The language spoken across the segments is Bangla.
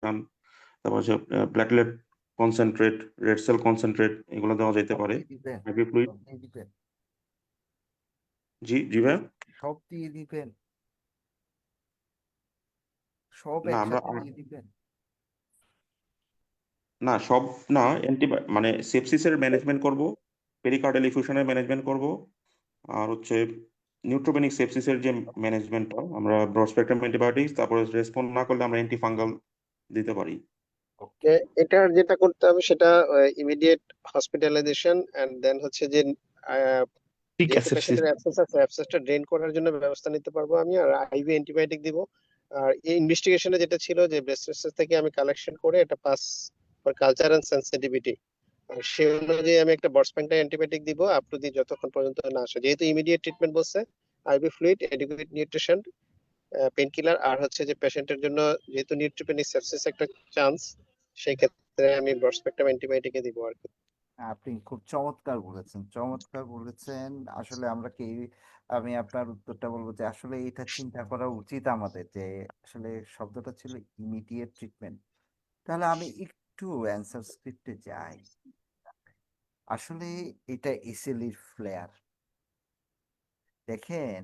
তারপর হচ্ছে platelet concentrate, red cell concentrate, এগুলো দেওয়া যেতে সব পারে। দিয়ে দিবেন? আইভি ফ্লুইড, সব দিয়ে দিবেন? জি জি ভাই। সব দিয়ে দিবেন? সব না আমরা একসাথে দিয়ে দিবেন? না সব না, মানে সেপসিসের ম্যানেজমেন্ট করব, পেরিকার্ডিয়াল ইফিউশনের ম্যানেজমেন্ট করব, আর হচ্ছে নিউট্রোপেনিক সেপসিসের যে ম্যানেজমেন্টটা আমরা ব্রড স্পেকট্রাম অ্যান্টিবায়োটিক্স, তারপরে রেসপন্ড না করলে আমরা অ্যান্টিফাঙ্গাল দিতে পারি। ওকে। এটার যেটা করতে হবে সেটা ইমিডিয়েট হসপিটালাইজেশন এন্ড দেন হচ্ছে যে আহ, ঠিক যেহেতু অ্যাসেপসিস। পেশেন্টের অ্যাবসেস আছে অ্যাবসেসটা ড্রেন করার জন্য ব্যবস্থা নিতে পারবো আমি, আর আইভি অ্যান্টিবায়োটিক দিব। আর এই ইনভেস্টিগেশনে যেটা ছিল যে ব্রেস্ট থেকে আমি কালেকশন করে এটা pus for culture and sensitivity, আর সে অনুযায়ী আমি একটা বর্সপ্যান্টাই অ্যান্টিবায়োটিক দিব আপ টু দি যতক্ষণ পর্যন্ত না আসে, যেহেতু ইমিডিয়েট ট্রিটমেন্ট বলছে। IV fluid, adequate nutrition, pain killer, আর হচ্ছে যে পেশেন্টের জন্য যেহেতু নিউট্রোপেনিক সেপসিস একটা চান্স, সেই ক্ষেত্রে আমি ব্রডস্পেক্ট্রাম অ্যান্টিবায়োটিকে দিব আর কি। আপনি খুব চমৎকার বলেছেন, চমৎকার বলেছেন। আসলে আমরা কি, আমি আপনার উত্তরটা বলবো যে আসলে এটা চিন্তা করা উচিত আমাদের, যে আসলে শব্দটা ছিল ইমিডিয়েট ট্রিটমেন্ট। তাহলে আমি একটু অ্যান্সার স্ক্রিপ্টে যাই। আসলে এটা এসএলইর ফ্লেয়ার। দেখেন,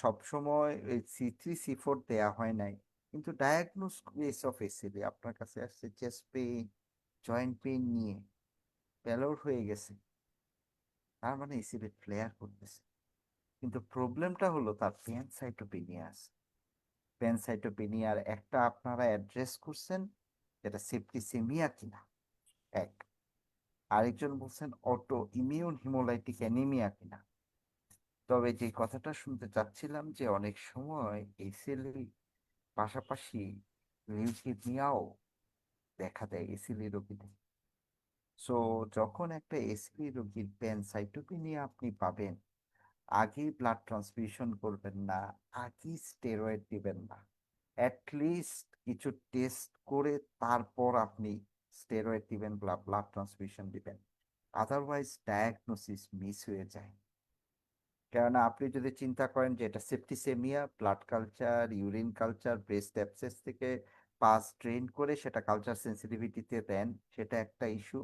সবসময় C3 C4 দেয়া হয় নাই, কিন্তু ডায়াগনোস কেস অফ এসএলই আপনার কাছে আসছে চেস্ট পেইন, জয়েন্ট পেইন নিয়ে, প্যালোর হয়ে গেছে, তার মানে এসিডে ফ্লেয়ার করতেছে। কিন্তু প্রবলেমটা হলো তার প্যানসাইটোপেনিয়া আছে। প্যানসাইটোপেনিয়ার একটা আপনারা অ্যাড্রেস করছেন, যেটা সেপ্টিসেমিয়া কিনা এক, আরেকজন বলছেন অটো ইমিউন হিমোলাইটিক অ্যানিমিয়া কিনা। তবে যে কথাটা শুনতে চাচ্ছিলাম যে অনেক সময় এসিএলই পাশাপাশি লিউকেমিয়াও দেখা দেয় এসিএলই রোগীদের। সো যখন একটা এসিএলই রোগীর প্যানসাইটোপেনিয়া আপনি পাবেন, আগেই ব্লাড ট্রান্সফিউশন করবেন না, আগেই স্টেরয়েড দিবেন না। অ্যাটলিস্ট কিছু টেস্ট করে তারপর আপনি স্টেরয়েড দিবেন বা ব্লাড ট্রান্সফিউশন দিবেন। আদারওয়াইজ ডায়াগনোসিস মিস হয়ে যায়। কেননা আপনি যদি চিন্তা করেন যে এটা septicaemia, blood culture, urine culture, breast abscess থেকে পাস ড্রেন করে সেটা কালচার সেন্সিটিভিটিতে দেন, সেটা একটা ইস্যু।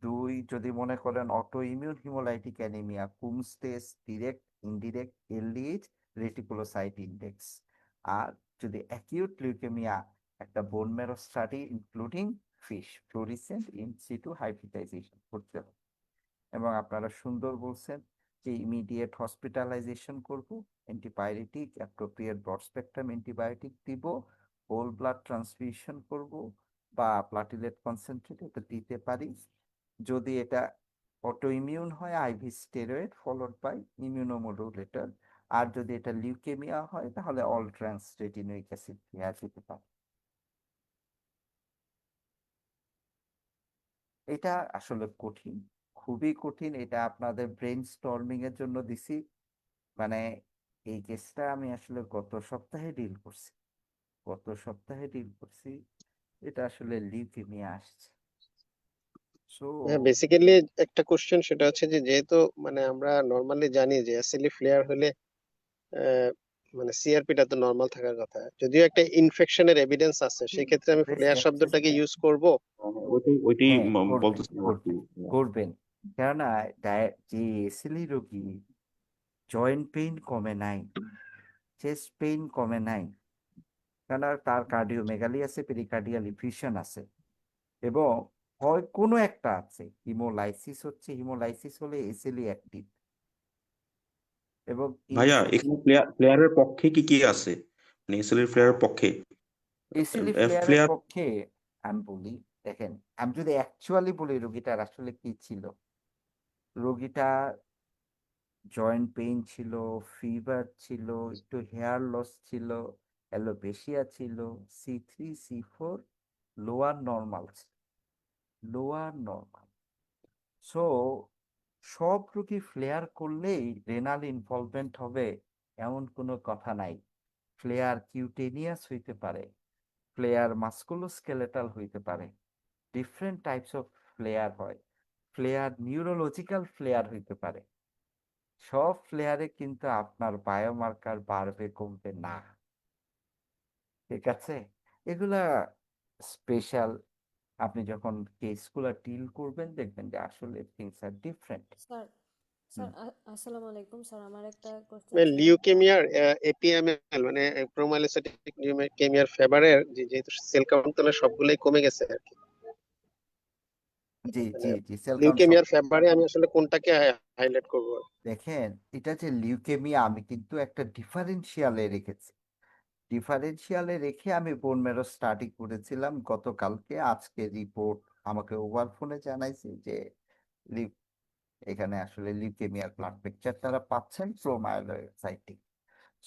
দুই, যদি মনে করেন auto immune haemolytic anaemia, Coombs test, direct indirect, LDH, reticulocyte index. আর যদি অ্যাকিউট লিউকেমিয়া, একটা bone marrow study including FISH fluorescent in situ hybridisation করতে হবে। এবং আপনারা সুন্দর বলছেন যে ইমিডিয়েট হসপিটালাইজেশন করব, antibiotic appropriate broad spectrum antibiotic দিব, হোল ব্লাড ট্রান্সফিউশন করব, বা প্লাটিলেট কনসেন্ট্রেট এটা দিতে পারি। যদি এটা অটো ইমিউন হয়, IV steroid followed by immunomodulator. আর যদি এটা লিউকেমিয়া হয় তাহলে অল ট্রান্স রেটিনুইক অ্যাসিড দেওয়া যেতে পারে। এটা আসলে কঠিন, খুবই কঠিন। এটা আপনাদের ব্রেন স্টর্মিং এর জন্য দিছি। মানে এই কেসটা আমি আসলে গত সপ্তাহে ডিল করছি। এটা আসলে লিউকেমিয়া আসছে। সো হ্যাঁ, বেসিক্যালি একটা কোশ্চেন সেটা হচ্ছে যে যেহেতু মানে আমরা নর্মালি জানি যে অ্যাসিলি ফ্লেয়ার হলে আহ, মানে সিআরপিটা তো নর্মাল থাকার কথা, যদিও একটা ইনফেকশনের এভিডেন্স আছে, সেই ক্ষেত্রে আমি ব্রেস্ট ফ্লেয়ার শব্দটাকে অ্যাবসেসটা, ইউজ করব। ওইটাই ওইটাই হ্যাঁ করবেন বলতেছিলাম আর কি। করবেন করবেন। কেননা যে এসিলি রোগী জয়েন্ট পেইন কমে নাই, চেস্ট পেইন কমে নাই, কেননা তার কার্ডিওমেগালি আছে, পেরিকার্ডিয়াল ইফিউশন আছে, এবং হয় কোনো একটা আছে, হিমোলাইসিস হচ্ছে, হিমোলাইসিস হলে এসিলি অ্যাক্টিভ। এবং ভাইয়া এখানে প্লেয়ারের পক্ষে কি কি আছে, মানে এসএল প্লেয়ারের পক্ষে? এসিলি ফ্লেয়ারের প্লেয়ার পক্ষে আমি বলি, দেখেন, আমি যদি অ্যাকচুয়ালি বলি রোগীটার আসলে কি ছিল। রোগীটা জয়েন্ট পেইন ছিল, ফিভার ছিল, একটু হেয়ার লস ছিল, অ্যালোপেশিয়া ছিল, C3 C4 lower normal, lower normal. So সব রোগী ফ্লেয়ার করলেই রেনাল ইনভলভমেন্ট হবে এমন কোনো কথা নাই। ফ্লেয়ার কিউটেনিয়াস হইতে পারে, ফ্লেয়ার মাস্কুলোস্কেলেটাল হইতে পারে, ডিফারেন্ট টাইপস অফ ফ্লেয়ার হয়, ফ্লেয়ার নিউরোলজিক্যাল ফ্লেয়ার হইতে পারে। সব ফ্লেয়ারে কিন্তু আপনার বায়োমার্কার বাড়বে কমবে না, ঠিক আছে? এগুলা স্পেশাল। আপনি যখন কেসগুলা ডিল করবেন দেখবেন যে আসলে things are different. Sir sir আসসালামু আলাইকুম স্যার, আমার একটা কোশ্চেন ছিল। লিউকেমিয়ার এপিএমএল মানে প্রোমাইলোসাইটিক লিউকেমিয়ার ফেভারের যেহেতু সেল কাউন্ট তাহলে সবগুলোই কমে গেছে আর কি। জি জি জি, সেল কাউন্ট সব। লিউকেমিয়ার ফেভারে আমি আসলে কোনটাকে হাইলাইট করব? দেখেন, এটা যে লিউকেমিয়া আমি কিন্তু একটা ডিফারেন্সিয়ালে রেখেছি। ডিফারেন্সিয়ালে রেখে আমি বোন ম্যারো স্টাডি করেছিলাম গতকালকে। আজকে রিপোর্ট আমাকে ওভার ফোনে জানাইছে যে এখানে আসলে লিউকেমিয়ার ব্লাড পিকচার তারা পাচ্ছেন প্রোমায়োসাইটিক।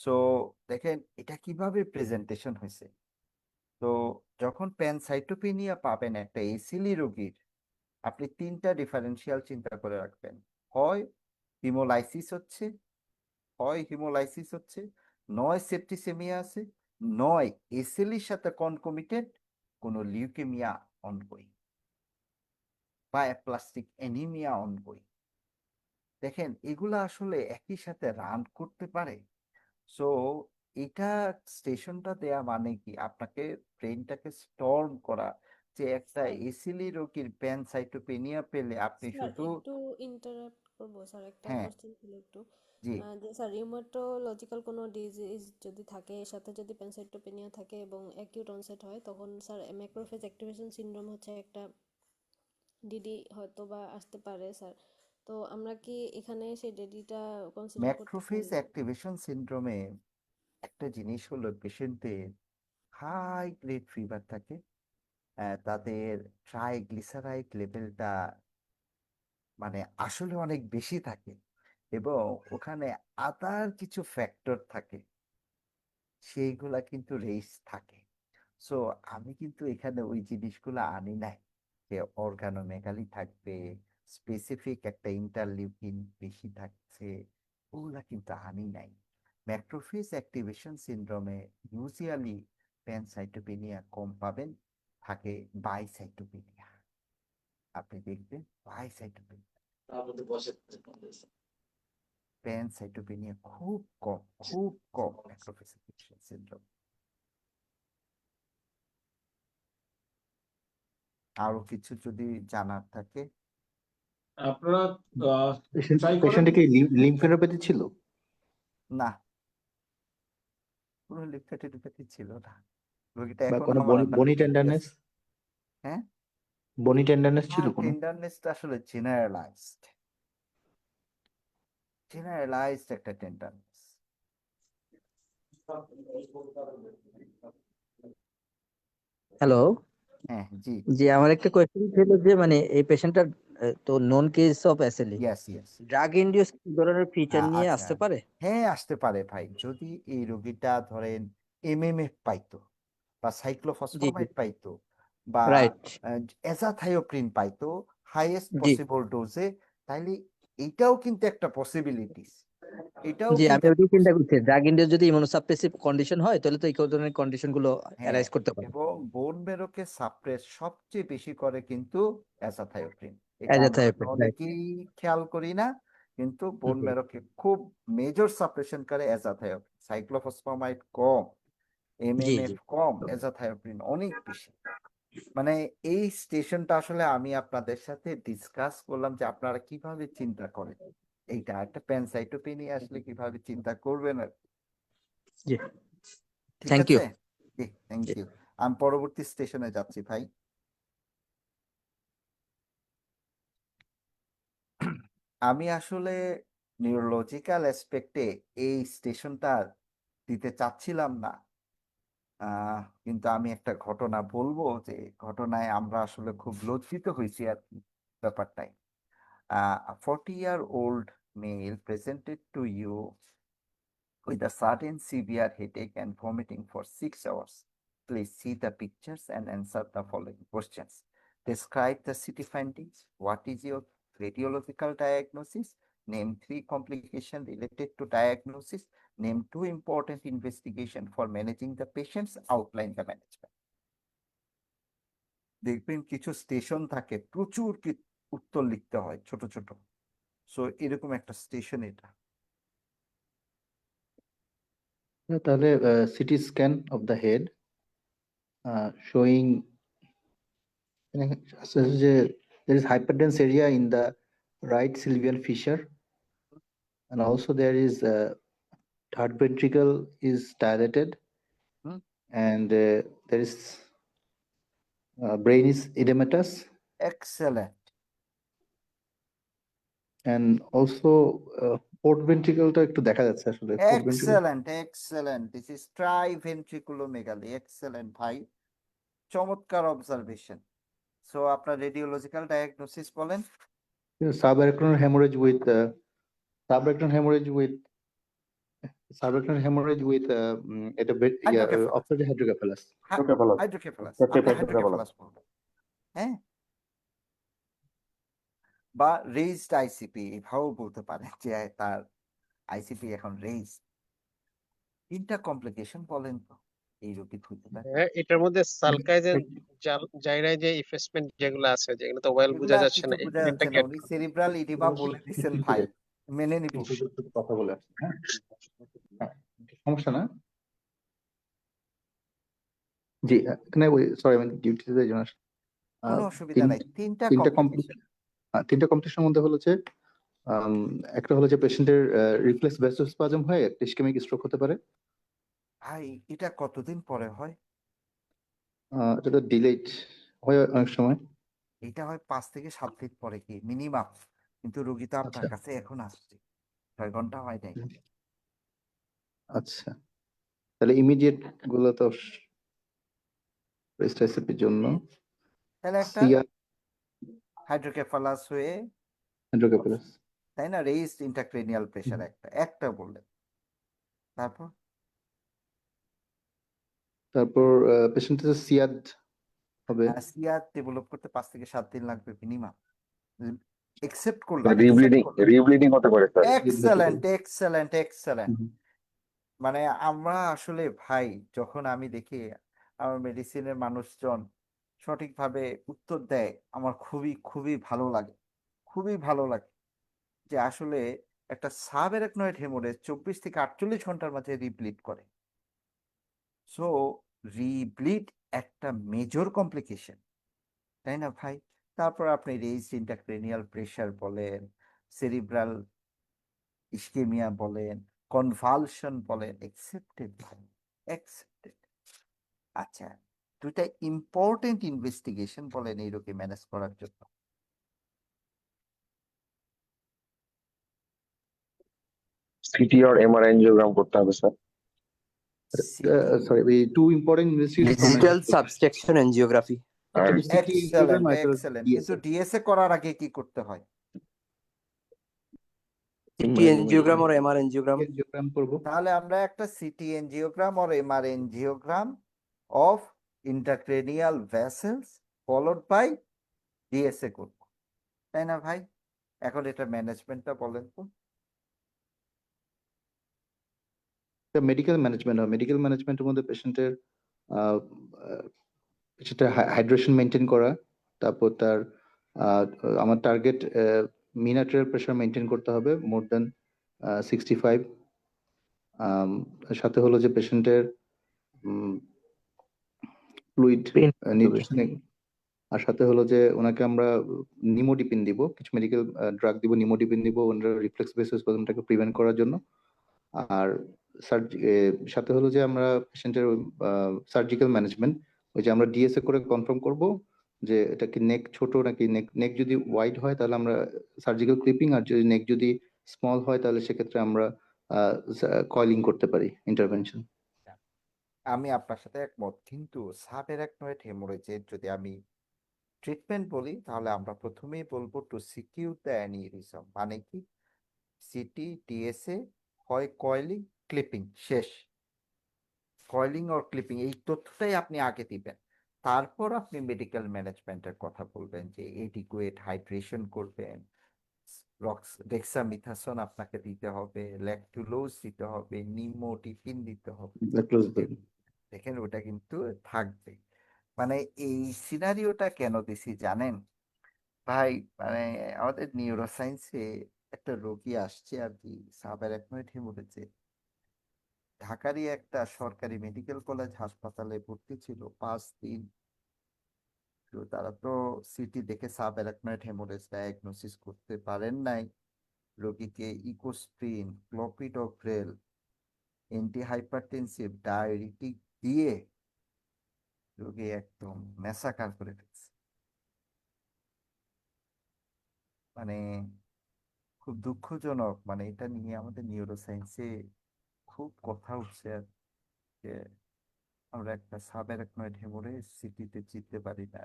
সো দেখেন এটা কিভাবে প্রেজেন্টেশন হয়েছে। তো যখন প্যানসাইটোপেনিয়া পাবেন একটা এসিলি রোগীর, আপনি তিনটা ডিফারেন্সিয়াল চিন্তা করে রাখবেন। হয় হিমোলাইসিস হচ্ছে, নয় সেপ্টিসেমিয়া আছে, নয় এসিলির সাথে কনকমিটেড কোনো লিউকেমিয়া অনগোয়িং বা অ্যাপ্লাস্টিক অ্যানিমিয়া অনগোয়িং। দেখেন এগুলা আসলে একই সাথে রান করতে পারে। সো এটা স্টেশনটা দেয়া মানে কি আপনাকে ব্রেনটাকে স্টর্ম করা, যে একটা স্যার এসিলি রোগীর প্যানসাইটোপেনিয়া পেলে আপনি স্যার শুধু। একটু ইন্টারাপ্ট করবো স্যার, একটা হ্যাঁ কোশ্চেন ছিল একটু। জি, যে স্যার রিউমাটোলজিক্যাল কোনো ডিজিজ যদি থাকে, এর সাথে যদি প্যানসাইটোপেনিয়া থাকে এবং অ্যাকিউট অনসেট হয়, তখন স্যার ম্যাক্রোফেজ অ্যাক্টিভেশন সিনড্রোম হচ্ছে একটা ডিডি হয়তো বা আসতে পারে স্যার। তো আমরা কি এখানে সেই ডিডিটা কনসিডার করতে ম্যাক্রোফেজ পারি? অ্যাক্টিভেশন সিনড্রোমে একটা জিনিস হলো পেশেন্টদের হাই গ্রেড ফিভার থাকে, তাদের ট্রাইগ্লিসারাইড লেভেলটা মানে আসলে অনেক বেশি থাকে, এবং ওখানে আদার কিছু ফ্যাক্টর থাকে, সেইগুলা কিন্তু রেস থাকে। সো আমি কিন্তু এখানে ওই জিনিসগুলো আনি নাই যে অর্গানোমেগালি থাকবে, স্পেসিফিক একটা ইন্টারলিউকিন বেশি থাকছে, ওগুলা কিন্তু আনি নাই। ম্যাক্রোফেজ অ্যাক্টিভেশন সিনড্রোমে ইউজুয়ালি প্যানসাইটোপেনিয়া কম পাবেন, থাকে বাইসাইটোপেনিয়া। আপনি দেখবেন বাইসাইটোপেনিয়া, প্যানসাইটোপেনিয়া খুব কম ম্যাক্রোফেজ অ্যাক্টিভেশন সিনড্রোম। আরো কিছু যদি জানার থাকে। আপনারা পেশেন্ট ট্রাই করেন। পেশেন্টে কি লিম্ফেনোপ্যাথি ছিল? না, কোনো লিম্ফেডিনোপ্যাথি ছিল না, রোগীটা বা এখন কোনো আমার আন্ডার বনি রুটিন টেন্ডারনেস? আছে। হ্যাঁ, বনি টেন্ডারনেস ছিল না, কোনো? টেন্ডারনেসটা আসলে জেনারেলাইজড একটা টেন্ডারনেস। হ্যালো, হ্যাঁ জি, জি আমার একটা কোয়েশ্চেন ছিল যে মানে এই পেশেন্টটার তো non case of SLE yes. Drug induce ধরনের ফিচার নিয়ে আচ্ছা, আসতে পারে? হ্যাঁ আসতে পারে ভাই। যদি এই রোগীটা ধরেন এমএমএফ পাইতো বা জি জি, সাইক্লোফসফামাইড পাইতো বা রাইট, এজাথায়োপ্রিন পাইতো হাইয়েস্ট জি পসিবল ডোজে, তাইলে এইটাও কিন্তু একটা পসিবিলিটিস, এটাও জি, কিন্তু আমি একটা ওইটাই চিন্তা করছি। ড্রাগ ইনডিউস যদি ইমিউনোসাপ্রেসিভ কন্ডিশন হয় তাহলে তো এই ধরনের কন্ডিশন গুলো হ্যাঁ, অ্যারাইজ করতে পারে। এবং বোন মেরোকে সাপ্রেস সবচেয়ে বেশি করে কিন্তু অ্যাজাথায়োপ্রিন। এটা আমরা হয়তো অ্যাজাথায়োপ্রিন, রাইট। অনেকেই খেয়াল করি না, কিন্তু বোন জি মেরোকে খুব মেজর সাপ্রেশন করে অ্যাজাথায়োপ্রিন। সাইক্লোফসফামাইড কম, জি এমএমএফ কম, অ্যাজাথায়োপ্রিন অনেক বেশি। মানে এই স্টেশনটা আসলে আমি আপনাদের সাথে ডিসকাস করলাম যে আপনারা কিভাবে চিন্তা করেন, এইটা একটা প্যানসাইটোপেনিয়া আসলে কিভাবে চিন্তা করবেন আর কি। জি, ঠিক থ্যাংক ইউ। আছে, জি থ্যাংক ইউ। আমি পরবর্তী স্টেশনে যাচ্ছি ভাই। আমি আসলে নিউরোলজিক্যাল অ্যাসপেক্টে এই স্টেশনটা দিতে চাচ্ছিলাম না, কিন্তু আমি একটা ঘটনা বলবো, যে ঘটনায় আমরা আসলে খুব লজ্জিত হয়েছি আর কি ব্যাপারটাই। 40-year-old male presented to you with a sudden severe headache and vomiting for 6 hours. Please see the pictures and answer the following questions. Describe the CT findings. What is your radiological diagnosis? Name 3 complications related to diagnosis. Name 2 important investigation for managing the patients. Outline the management. দেখবেন কিছু স্টেশন থাকে প্রচুর উত্তর লিখতে হয় ছোট ছোট। সো এরকম একটা স্টেশন এটা। তাহলে CT scan of the head, showing there is hyperdense area in the right sylvian fissure, and also there is third ventricle is dilated, Hmm. and there is brain is edematous, Excellent. and also fourth ventricle টা একটু দেখা যাচ্ছে আসলে fourth ventricle Excellent. This is triventriculomegaly. Excellent, ভাই। চমৎকার অবজারভেশন। সো আপনার রেডিওলজিক্যাল ডায়াগনোসিস বলেন। subarachnoid hemorrhage with subarachnoid hemorrhage with subarachnoid hemorrhage with এটা Hydrocephalus. obstructive hydrocephalus. Hydrocephalus. Obstructive আপনি hydrocephalus. হাইড্রোকেফালাস বলবেন। হ্যাঁ, বা রেইজড আইসিপি এভাবেও বলতে পারেন যে তার আইসিপি এখন রেইজ। তিনটা কমপ্লিকেশন বলেন তো এই রোগী হইতে পারে। হ্যাঁ, এটার মধ্যে সালকাইজেন জাইরায় যে ইফেসমেন্ট যেগুলো আছে যেগুলো তো ওয়েল বোঝা এগুলা যাচ্ছে কিছু না, বোঝা এটা যাচ্ছে না, get উনি করতে। সেরিব্রাল ইডিমা বলে দিচ্ছেন ভাই, মেনে নিব। একটু কথা বলে আসছি, হ্যাঁ হ্যাঁ, সমস্যা না। জি এখানে সরি আমি ডিউটিতে এই জন্য আসছি। কোনো অসুবিধা নাই। তিনটা তিনটা কমপ্লিকেশন। কমপ্লিকেশনের মধ্যে হলো যে একটা হলো যে পেশেন্টের রিফ্লেক্স ভ্যাসোস্পাজম হয়ে ইসকেমিক স্ট্রোক হতে পারে। ভাই এটা কতদিন পরে হয়? এটা তো ডিলেড হয় অনেক সময়। এটা হয় 5 থেকে 7 দিন পরে কি মিনিমাম, কিন্তু রোগী তো আপনার আচ্ছা কাছে এখন আসছে, 6 ঘন্টা হয় নাই। আচ্ছা, তাহলে ইমিডিয়েট গুলো তো রেস্ট রেসিপির জন্য তাহলে একটা সিয়া হাইড্রোকেফালাস হয়ে, হ্যান্ড্রোকেফালাস, তাই না, রেইজড ইন্ট্রাক্রেনিয়াল প্রেসার একটা বললেন। তারপর পেশেন্টের সিয়াদ হবে, সিয়ার ডেভেলপ করতে 5 থেকে 7 দিন লাগবে মিনিমাম। একসেপ্ট করলাম। রিব্লিডিং হতে পারে স্যার। এক্সেলেন্ট। মানে আমরা আসলে ভাই, যখন আমি দেখি আমার মেডিসিনের মানুষজন সঠিকভাবে উত্তর দেয়, আমার খুবই ভালো লাগে, যে আসলে একটা সাবঅ্যারাকনয়েড হেমোরেজ 24 থেকে 48 ঘন্টার মাঝে রিব্লিড করে। সো রিব্লিড একটা মেজর কমপ্লিকেশন, তাই না ভাই? তারপর আপনি রেইজড ইন্ট্রাক্রেনিয়াল প্রেসার বলেন, সেরিব্রাল ইসকেমিয়া বলেন, কনভালশন বলেন, একসেপ্টেড ভাই, একসেপ্টেড। আচ্ছা, দুইটা ইম্পর্টেন্ট ইনভেস্টিগেশন বলেন এই রোগী ম্যানেজ করার জন্য। সিটি আর এমআরআই এনজিওগ্রাম করতে হবে sir. Sorry two important investigation digital subtraction angiography. Excellent. কিন্তু ডিএসএ করার আগে কি করতে হয়? সিটি এনজিওগ্রাম আর এমআর এনজিওগ্রাম। তাহলে আমরা একটা সিটি এনজিওগ্রাম আর MR angiogram of intracranial vessels followed by DSA করব, তাই না ভাই? এখন এটা ম্যানেজমেন্টটা বলেন তো। মেডিকেল ম্যানেজমেন্ট হয়, মেডিকেল ম্যানেজমেন্টের মধ্যে পেশেন্টের হাইড্রেশন মেনটেন করা, তারপর তার আমার টার্গেট মিন আর্টেরিয়াল প্রেসার মেনটেন করতে হবে মোর দেন 65। সাথে হলো যে পেশেন্টের ফ্লুইড নিউট্রিশন, আর সাথে হলো যে ওনাকে আমরা নিমোডিপিন দিব, কিছু মেডিকেল ড্রাগ দিব, নিমোডিপিন দিব ওনার রিফ্লেক্স ভেসোস্পাজমটাকে প্রিভেন্ট করার জন্য। আর সাথে হলো যে আমরা পেশেন্টের সার্জিক্যাল ম্যানেজমেন্ট, ওই যে আমরা ডিএসএ করে কনফার্ম করব যে এটা কি নেক ছোট নাকি নেক যদি ওয়াইড হয় তাহলে আমরা সার্জিক্যাল ক্লিপিং, আর যদি নেক যদি স্মল হয় তাহলে সেক্ষেত্রে আমরা কয়েলিং করতে পারি, ইন্টারভেনশন। আমি আপনার সাথে একমত, কিন্তু সাবঅ্যারাকনয়েড হেমোরেজের যদি আমি ট্রিটমেন্ট বলি, তাহলে আমরা প্রথমেই বলবো টু সিকিউর দ্য অ্যানিউরিজম। মানে কি? সিটি, ডিএসএ, হয় কয়েলিং, ক্লিপিং, শেষ। কয়েলিং অর ক্লিপিং, এই তথ্যটাই আপনি আগে দিবেন। তারপর আপনি মেডিকেল ম্যানেজমেন্টের কথা বলবেন, যে এডিকুয়েট হাইড্রেশন করবেন, ডেক্সামিথাসন আপনাকে দিতে হবে, ল্যাকটুলোজ দিতে হবে, নিমোডিপিন দিতে হবে। দেখেন ওটা কিন্তু থাকবে। মানে এই সিনারিওটা কেন দিছি জানেন ভাই? মানে আমাদের নিউরোসায়েন্সে একটা রোগী আসছে আর কি, সাবঅ্যারাকনয়েড হেমোরেজে। ঢাকারই একটা সরকারি মেডিকেল কলেজ হাসপাতালে ভর্তি ছিল 5 দিন। তো তারা তো সিটি দেখে সাব অ্যারাকনয়েড হেমোরেজ ডায়াগনোসিস করতে পারেন নাই। রোগীকে ইকোস্প্রিন, ক্লোপিডোগ্রেল, অ্যান্টি হাইপারটেনসিভ, ডায়ারিটিক দিয়ে রোগী একদম ম্যাসাকার করে ফেলছে। মানে খুব দুঃখজনক, মানে এটা নিয়ে আমাদের নিউরোসায়েন্সে খুব কথা উঠছে আর যে আমরা একটা সাব অ্যারাকনয়েড হেমোরেজ সিটিতে চিনতে পারি না।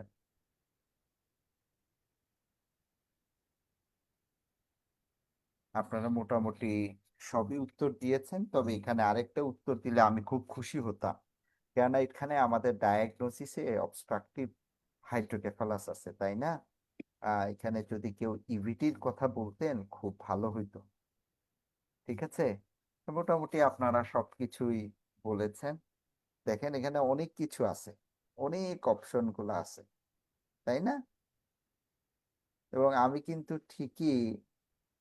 আপনারা মোটামুটি সবই উত্তর দিয়েছেন, তবে এখানে আরেকটা উত্তর দিলে আমি খুব খুশি হতাম, কেননা এখানে আমাদের ডায়াগনোসিসে অবস্ট্রাকটিভ হাইড্রোকেফালাস আছে, তাই না? এখানে যদি কেউ ইভিটির কথা বলতেন খুব ভালো হইতো। ঠিক আছে, তো মোটামুটি আপনারা সবকিছুই বলেছেন। দেখেন এখানে অনেক কিছু আছে, অনেক অপশন গুলো আছে, তাই না? এবং আমি কিন্তু ঠিকই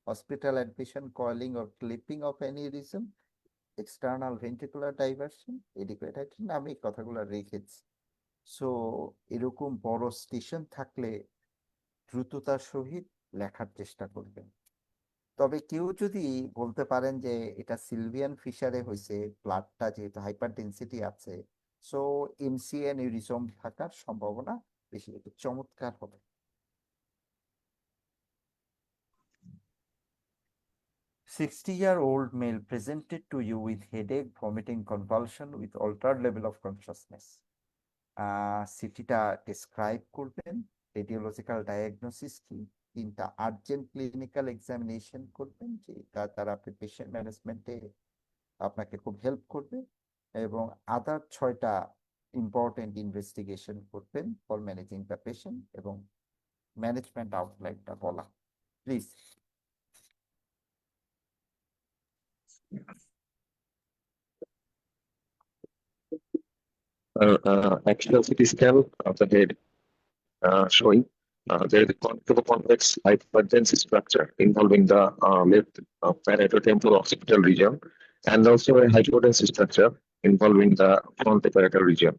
hospital admission, coiling or clipping of aneurysm, external ventricular diversion, adequate hydration, আমি এই কথাগুলো রেখেছি। সো এরকম বড় স্টেশন থাকলে দ্রুততার সহিত লেখার চেষ্টা করবেন। তবে কেউ যদি বলতে পারেন যে এটা সিলভিয়ান ফিশারে হয়েছে, ব্লাডটা যেহেতু হাইপার ডেন্সিটি আছে, সো এমসিএ নিউরিজম থাকার সম্ভাবনা বেশি, একটু চমৎকার হবে। "60-year-old male presented to you with headache, vomiting, convulsion with altered level of consciousness." সিটিটা ডেসক্রাইব করবেন, রেডিওলজিক্যাল ডায়াগনোসিস কি, 3টা আর্জেন্ট ক্লিনিক্যাল এক্সামিনেশন করবেন, যেটা তারা আপনি পেশেন্ট ম্যানেজমেন্টে আপনাকে খুব হেল্প করবে, এবং আদার 6টা ইম্পর্টেন্ট ইনভেস্টিগেশন করবেন ফর ম্যানেজিং দ্য পেশেন্ট, এবং ম্যানেজমেন্ট আউটলাইনটা বলা please. Axial CT scan of the head showing there is a convex hypertensive structure involving the left parieto-temporal occipital region, and also a hypotensive structure involving the front parietal region.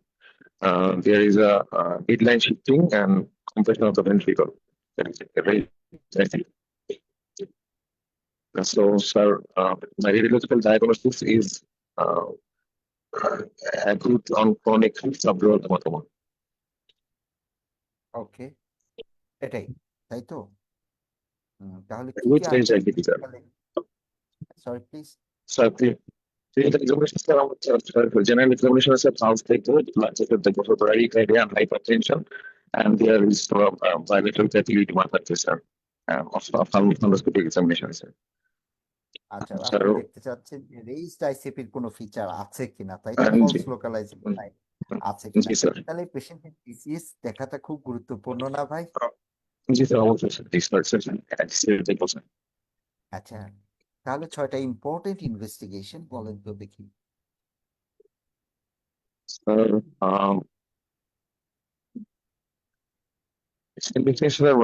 There is a midline shifting and compression of the ventricle. That is very interesting. So, sir, my radiological diagnosis is acute on chronic subdural hematoma. ওকে, এটাই তাই তো? তাহলে কি Which কি range আছে? activity, sir? Sorry please. Sir, the examination, sir, general examination is a pulse take, blood check of the tachycardia and hypertension, and there is bilateral capillary marker, sir, of fundoscopic examination, sir. আচ্ছা, Sir, আপনি দেখতে চাচ্ছেন যে রেইজড আইসিপির কোনো ফিচার আছে কিনা, তাই তো? জি। ফলস লোকালাইজেশন নাই আছে কিনা? জি, স্যার। তাহলে পেশেন্টের ডিসিজ দেখাটা খুব গুরুত্বপূর্ণ না ভাই? জি, স্যার, অবশ্যই, স্যার। জি, স্যার, দেখবো, স্যার। আচ্ছা, তাহলে 6টা ইম্পর্টেন্ট ইনভেস্টিগেশন বলেন তো দেখি। স্যার, investigation,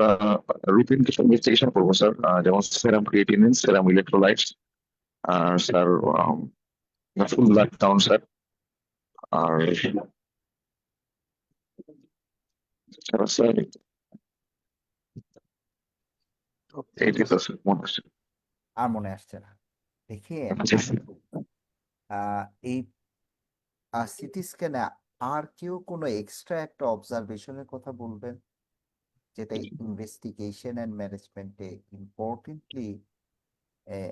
routine কিছু investigation করবো, স্যার, যেমন সেরাম ক্রিয়েটিনিন, সেরাম ইলেকট্রোলাইটস, আর sir full blood count, sir, আর স্যার এইটি তো স্যার মনে হচ্ছে। আর মনে আসছে না। দেখেন জি, স্যার। এই সিটি স্ক্যানে আর কেউ কোনো এক্সট্রা একটা অবজারভেশনের কথা বলবেন, যেটা ইনভেস্টিগেশন এন্ড ম্যানেজমেন্টে ইম্পর্টেন্টলি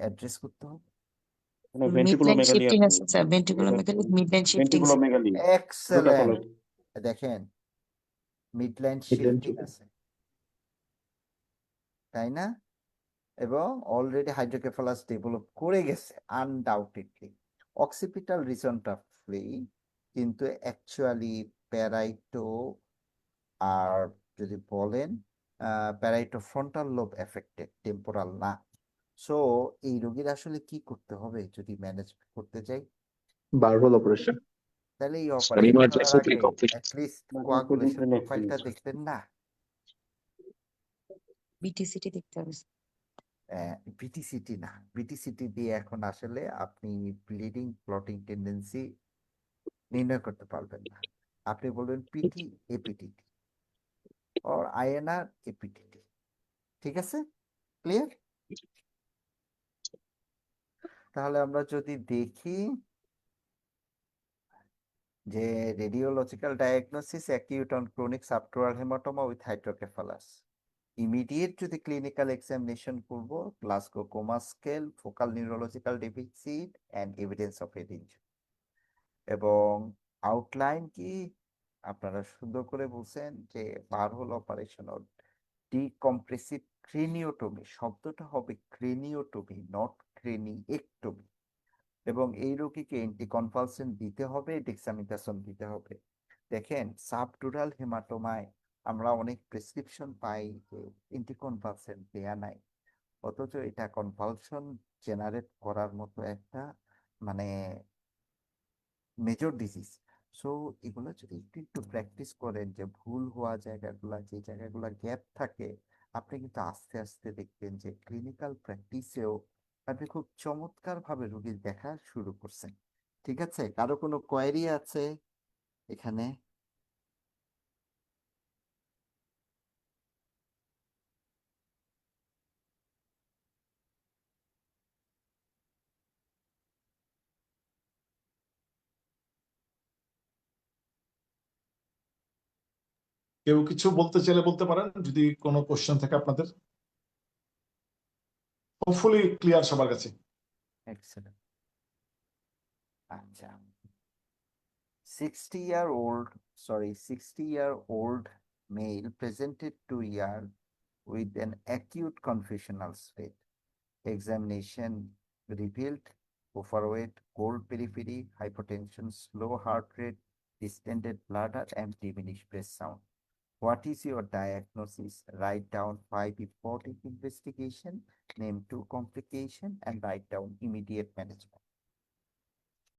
অ্যাড্রেস করতে হবে? ভেন্ট্রিকুলোমেগালি শিফটিং আছে, আছে স্যার, ভেন্ট্রিকুলোমেগালি, মিডলাইন শিফটিং। ভেন্ট্রিকুলোমেগালি, এক্সেলেন্ট, দেখেন মিডলাইন শিফটিং আছে, তাই না? এবং অলরেডি হাইড্রোকেফালাস ডেভেলপ করে গেছে আনডাউটেডলি। অক্সিপিটাল রিজনটা ফ্রি, কিন্তু অ্যাকচুয়ালি প্যারাইটো, আর যদি বলেন প্যারাইটো ফ্রন্টাল লোব এফেক্টেড, টেম্পোরাল না। সো এই রোগীর আসলে কি করতে হবে যদি ম্যানেজ করতে যাই? বারহোল অপারেশন। তাহলে এই Sir, অপারেশন করার emergency আগে complete. অ্যাটলিস্ট কোয়াগুলেশন প্রোফাইলটা দেখবেন না? বিটিসিটি দেখতে হবে। বিটিসিটি না, বিটিসিটি দিয়ে এখন আসলে আপনি ব্লিডিং ক্লটিং টেন্ডেন্সি নির্ণয় করতে পারবেন না। আপনি বলবেন PT APTT or INR APTT. ঠিক আছে, ক্লিয়ার? তাহলে আমরা যদি দেখি যে radiological diagnosis acute on chronic subdural haematoma with hydrocephalus, immediate যদি ক্লিনিক্যাল এক্সামিনেশন করব, Glasgow coma scale, focal neurological deficit and evidence of head injury. এবং আউটলাইন কি আপনারা সুন্দর করে বলছেন যে বারহোল অপারেশন ডিকম্প্রেসিভ ক্রেনিওটমি, শব্দটা হবে ক্রেনিওটমি, নট ক্রেনিএক্টমি। এবং এই রোগীকে অ্যান্টিকনভালসেন্ট দিতে হবে, ডেক্সামিথাসোন দিতে হবে। দেখেন সাবডুরাল হেমাটোমায় আমরা অনেক প্রেসক্রিপশন পাই যে অ্যান্টিকনভালসেন্ট দেয়া নাই, অথচ এটা কনভালশন জেনারেট করার মতো একটা মানে মেজর ডিজিজ। সো এগুলো যদি একটু একটু প্র্যাকটিস করেন, যে ভুল হওয়া জায়গাগুলা, যে জায়গাগুলো গ্যাপ থাকে, আপনি কিন্তু আস্তে আস্তে দেখবেন যে ক্লিনিক্যাল প্র্যাকটিসেও আপনি খুব চমৎকার ভাবে রোগী দেখা শুরু করছেন। ঠিক আছে, কারো কোনো কোয়েরি আছে এখানে? কেউ কিছু বলতে চাইলে বলতে পারেন, যদি কোনো কোশ্চেন থাকে আপনাদের। হোপফুলি ক্লিয়ার সবার কাছে। এক্সেলেন্ট। আচ্ছা, 60-year-old male presented to ER with an acute confusional state. Examination revealed overweight, cold periphery, hypotension, slow heart rate, distended bladder, and diminished breath sound. What is your diagnosis? Write down 5 important investigation, name 2 complication, and write down immediate management.